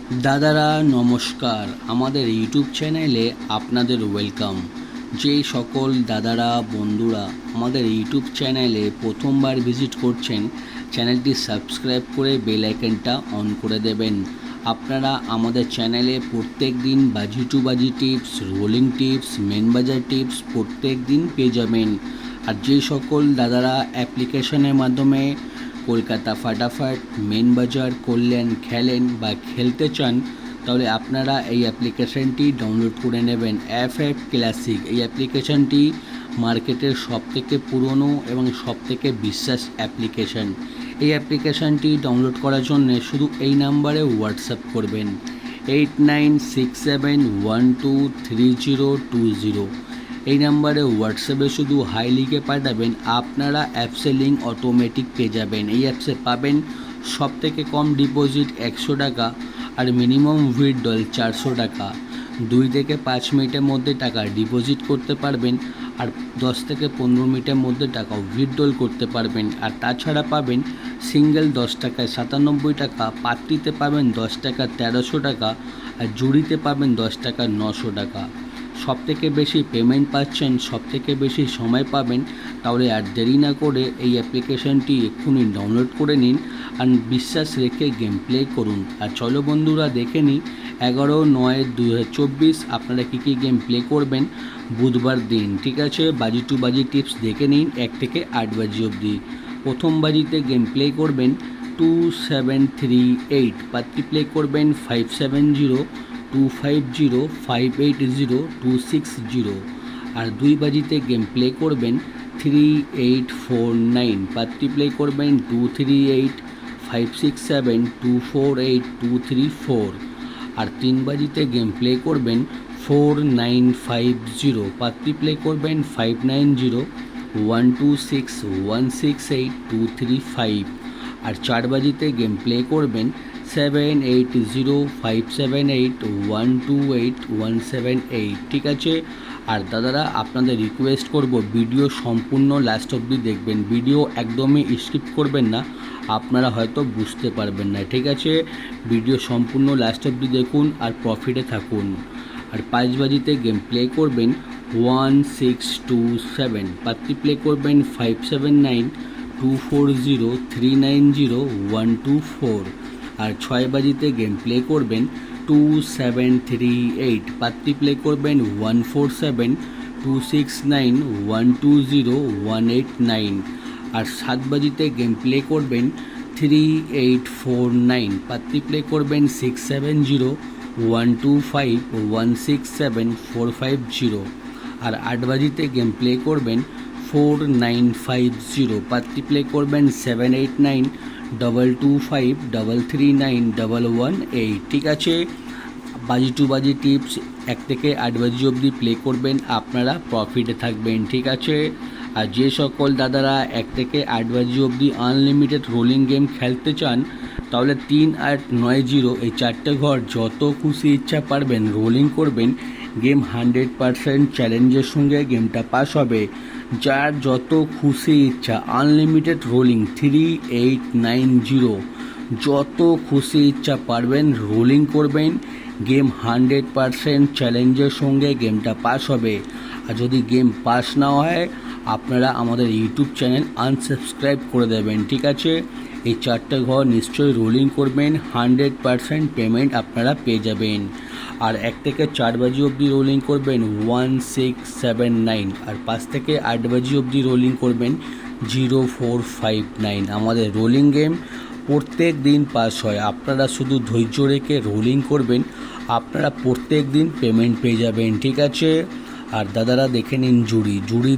দাদারা নমস্কার, আমাদের ইউটিউব চ্যানেলে আপনাদের ওয়েলকাম। যে সকল দাদারা বন্ধুরা আমাদের ইউটিউব চ্যানেলে প্রথমবার ভিজিট করছেন, চ্যানেলটি সাবস্ক্রাইব করে বেল আইকনটা অন করে দেবেন। আপনারা আমাদের চ্যানেলে প্রত্যেক দিন বাজি টু বাজি টিপস, রোলিং টিপস, মেন বাজার টিপস প্রত্যেক দিন পেয়ে যাবেন। আর যে সকল দাদারা অ্যাপ্লিকেশনের মাধ্যমে কলকাতা ফাটাফাট, মেন বাজার, কল্যাণ খেলেন বা খেলতে চান, তাহলে আপনারা এই অ্যাপ্লিকেশানটি ডাউনলোড করে নেবেন। এফ ক্লাসিক এই অ্যাপ্লিকেশানটি মার্কেটের সবথেকে পুরনো এবং সবথেকে বিশ্বাস অ্যাপ্লিকেশান। এই অ্যাপ্লিকেশানটি ডাউনলোড করার জন্য শুধু এই নাম্বারে হোয়াটসঅ্যাপ করবেন 8967123020। এই নাম্বারে হোয়াটসঅ্যাপে শুধু হাই লিখে পাঠাবেন, আপনারা অ্যাপসের লিঙ্ক অটোমেটিক পেয়ে যাবেন। এই অ্যাপসে পাবেন সবথেকে কম ডিপোজিট 100 টাকা আর মিনিমাম উইথড্রল 400 টাকা। 2 থেকে 5 মিনিটের মধ্যে টাকা ডিপোজিট করতে পারবেন আর 10 থেকে 15 মিনিটের মধ্যে টাকা উইথড্রল করতে পারবেন। আর তাছাড়া পাবেন সিঙ্গেল 10 টাকায় 97 টাকা, পাত্রিতে পাবেন 10 টাকা 1300 টাকা আর জুড়িতে পাবেন 10 টাকা 900 টাকা। সবথেকে বেশি পেমেন্ট পাচ্ছেন, সবথেকে বেশি সময় পাবেন। তাহলে আর দেরি না করে এই অ্যাপ্লিকেশনটি এক্ষুনি ডাউনলোড করে নিন আর বিশ্বাস রেখে গেম প্লে করুন। আর চলো বন্ধুরা দেখে নিই 11/9/2024 আপনারা কী কী গেম প্লে করবেন বুধবার দিন। ঠিক আছে, বাজি টু বাজি টিপস দেখে নিন 1 থেকে 8 বাজি অবধি। প্রথম বাজিতে গেম প্লে করবেন 2738, পাত্রি প্লে করবেন 570250580 আর 2 বাজিতে গেম প্লে করবেন 3849, পাত্রি প্লে করবেন 238567248234 আর 3 বাজিতে গেম প্লে করবেন 4950, পাত্রি প্লে করবেন 590126168235 আর 4 বাজিতে গেম প্লে করবেন 780578128178। ঠিক আছে। আর দাদারা আপনাদের রিকোয়েস্ট করব, ভিডিও সম্পূর্ণ লাস্ট অবধি দেখবেন, ভিডিও একদমই স্কিপ করবেন না, আপনারা হয়তো বুঝতে পারবেন না। ঠিক আছে, ভিডিও সম্পূর্ণ লাস্ট অবধি দেখুন আর প্রফিটে থাকুন। আর 5 বাজিতে গেম প্লে করবেন 1627, পাত্রি প্লে করবেন 579240390124 আর 6 বাজিতে গেম প্লে করবেন 2738, পাত্রি প্লে করবেন 147269120189 আর 7 বাজিতে গেম প্লে করবেন 3849, পাত্রি প্লে করবেন 670125167450 আর 8 বাজিতে গেম প্লে করবেন 4950, পাত্রি প্লে করবেন 789225339118। ঠিক আছে, বাজি টু বাজি টিপস 1 থেকে 8 বাজি অবধি প্লে করবেন, আপনারা প্রফিটে থাকবেন। ঠিক আছে। আর যে সকল দাদারা 1 থেকে 8 বাজি অবধি আনলিমিটেড রোলিং গেম খেলতে চান, তাহলে 3, 8, 9, 0 এই 4টে ঘর যত খুশি ইচ্ছা পারবেন রোলিং করবেন। গেম 100% চ্যালেঞ্জের সঙ্গে গেমটা পাস হবে। যার যত খুশি ইচ্ছা আনলিমিটেড রোলিং 3890, যত খুশি ইচ্ছা পারবেন রোলিং করবেন। গেম 100% চ্যালেঞ্জের সঙ্গে গেমটা পাস হবে। আর যদি গেম পাস না হয়, আপনারা আমাদের ইউটিউব চ্যানেল আনসাবস্ক্রাইব করে দেবেন। ঠিক আছে, এই 4টে ঘর নিশ্চয়ই রোলিং করবেন, 100% পেমেন্ট আপনারা পেয়ে যাবেন। আর 1 থেকে 4 বাজি অবধি রোলিং করবেন 1679 আর 5 থেকে 8 বাজি অবধি রোলিং করবেন 0459। আমাদের রোলিং গেম প্রত্যেক দিন পাস হয়, আপনারা শুধু ধৈর্য রেখে রোলিং করবেন, আপনারা প্রত্যেক দিন পেমেন্ট পেয়ে যাবেন। ঠিক আছে। আর দাদারা দেখে নিন জুড়ি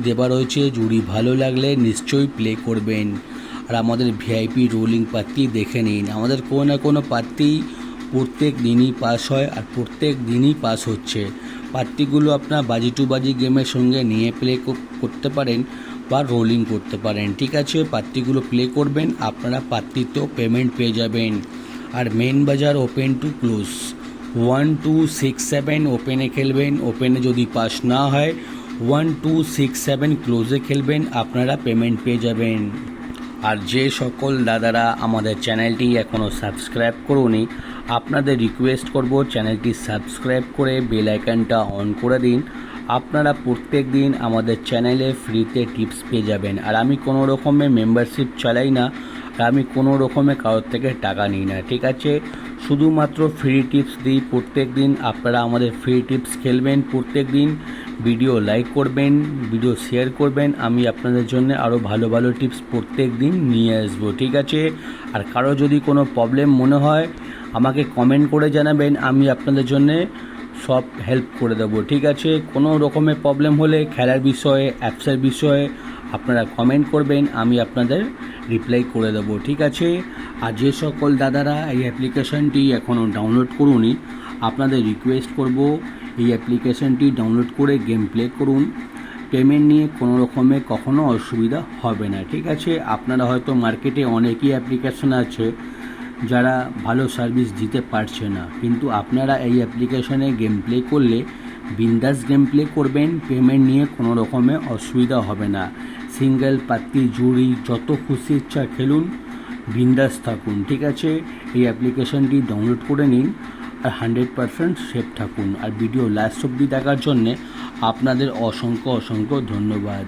দেওয়া রয়েছে, জুড়ি ভালো লাগলে নিশ্চয়ই প্লে করবেন। আর আমাদের ভিআইপি রোলিং পাত্রি দেখে নিন, আমাদের কোনো না কোনো পাত্রি প্রত্যেক দিনই পাস হয় আর প্রত্যেক দিনই পাস হচ্ছে। পাত্রিগুলো আপনার বাজি টু বাজি গেমের সঙ্গে নিয়ে প্লে করতে পারেন বা রোলিং করতে পারেন। ঠিক আছে, পাত্রিগুলো প্লে করবেন, আপনারা পাত্রিতেও পেমেন্ট পেয়ে যাবেন। আর মেন বাজার ওপেন টু ক্লোজ 1267 ওপেনে খেলবেন, ওপেনে যদি পাস না হয় 1267 ক্লোজে খেলবেন, আপনারা পেমেন্ট পেয়ে যাবেন। আর যে সকল দাদারা আমাদের চ্যানেলটি এখনও সাবস্ক্রাইব করোনি, আপনাদের রিকোয়েস্ট করব চ্যানেলটি সাবস্ক্রাইব করে বেল আইকনটা অন করে দিন। আপনারা প্রত্যেক দিন আমাদের চ্যানেলে ফ্রিতে টিপস পেয়ে যাবেন। আর আমি কোনো রকমের মেম্বারশিপ চালাই না, আর আমি কোনো রকমের কারোর থেকে টাকা নিই না, ঠিক আছে? শুধুমাত্র ফ্রি টিপস দিই প্রত্যেক দিন। আপনারা আমাদের ফ্রি টিপস খেলবেন প্রত্যেক দিন, ভিডিও লাইক করবেন, ভিডিও শেয়ার করবেন। আমি আপনাদের জন্য আরও ভালো ভালো টিপস প্রত্যেক দিন নিয়ে আসবো, ঠিক আছে? আর কারো যদি কোনো প্রবলেম মনে হয় আমাকে কমেন্ট করে জানাবেন, আমি আপনাদের জন্যে সব হেল্প করে দেবো, ঠিক আছে? কোনো রকমের প্রবলেম হলে খেলার বিষয়ে, অ্যাপসের বিষয়ে আপনারা কমেন্ট করবেন, আমি আপনাদের রিপ্লাই করে দেবো, ঠিক আছে? আর যে সকল দাদারা এই অ্যাপ্লিকেশনটি এখনও ডাউনলোড করুনি, আপনাদের রিকোয়েস্ট করব এই অ্যাপ্লিকেশনটি ডাউনলোড করে গেম প্লে করুন। পেমেন্ট নিয়ে কোনো রকমের কখনো অসুবিধা হবে না, ঠিক আছে? আপনারা হয়তো মার্কেটে অনেকই অ্যাপ্লিকেশন আছে যারা ভালো সার্ভিস দিতে পারছে না, কিন্তু আপনারা এই অ্যাপ্লিকেশনে গেম প্লে করলে বিন্দাস গেম প্লে করবেন, পেমেন্ট নিয়ে কোনো রকমের অসুবিধা হবে না। সিঙ্গেল পাত্তি জুড়ি যত খুশি ইচ্ছা খেলুন, বিন্দাস থাকুন, ঠিক আছে? এই অ্যাপ্লিকেশনটি ডাউনলোড করে নিন আর 100% সেফ থাকুন। আর ভিডিও লাস্ট অবধি দেখার জন্যে আপনাদের অসংখ্য অসংখ্য ধন্যবাদ।